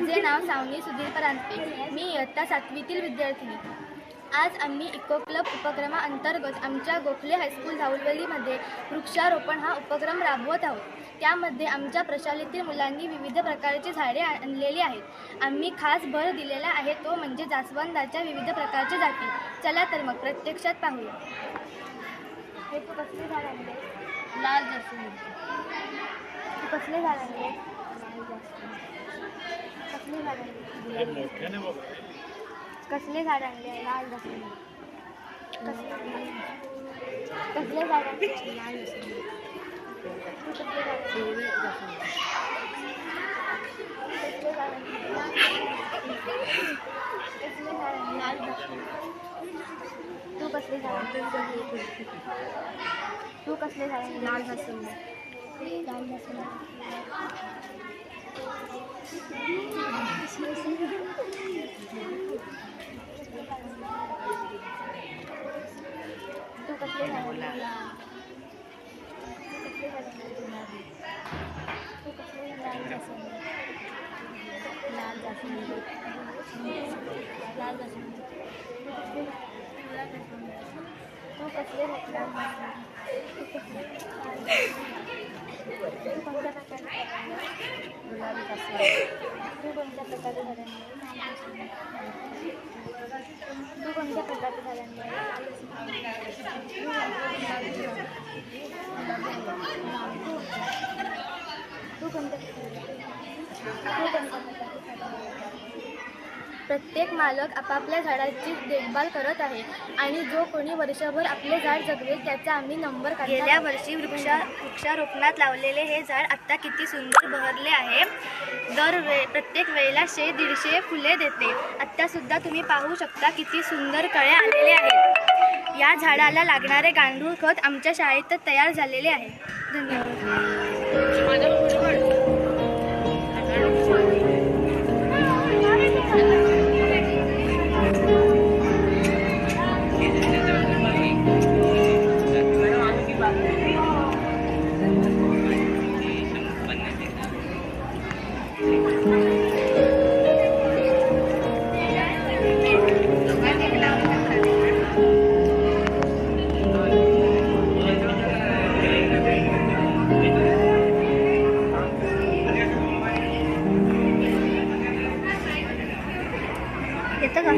माझे नाव सावनी सुधीर परांजपे. मी इयत्ता 7वीतील विद्यार्थिनी. आज आम्ही इको क्लब उपक्रमाअंतर्गत आमच्या गोखले हायस्कूल धाऊलवलीमध्ये वृक्षारोपण हा उपक्रम राबवत आहोत. त्यामध्ये आमच्या प्रशालेतील मुलांनी विविध प्रकारची झाडे आणलेली आहेत. आम्ही खास भर दिलेला आहे तो म्हणजे जास्वंदाच्या विविध प्रकारच्या जाती. चला तर मग प्रत्यक्षात पाहूया. हे तू कसले झाड आणले? लाल जास्वंद. तू कसले झाड आणले? कसले झाड आणले? कसले झाड आणले? लाल जास्वंद. कसले झाड आणले? लाल जास्वंद. तू कसले झाड आणले? कसले झाड आणले? कसले झाड आणले? लाल जास्वंद. तू कसले झाड आणले? तू कसले झाड आणले? लाल जास्वंद. लाल जास्वंद. तू कसले झाड आणले? तू कसले लाल जास्वंद. लाल जास्वंद. लाल जास्वंद. तू कसले लाल जास्वंद. तू कोणत्या प्रकारचे गुलाबी जास्वंद. तू कोणत्या प्रकारचे झाड आणले? तू कोणत्या प्रकारचे झाड आणले? तू कोणत्या प्रत्येक मालक आपापल्या झाडाची देखभाल करत आहे आणि जो कोणी वर्षभर आपले झाड जगवेल त्याचा आम्ही नंबर काढला. गेल्या वर्षी वृक्षारोपणात लावलेले हे झाड आत्ता किती सुंदर बहरले आहे. प्रत्येक वेळेला 100-150 फुले देते. आत्तासुद्धा तुम्ही पाहू शकता किती सुंदर कळे आलेले आहेत. या झाडाला लागणारे गांडूळ खत आमच्या शाळेत तयार झालेले आहे. धन्यवाद. येतं का?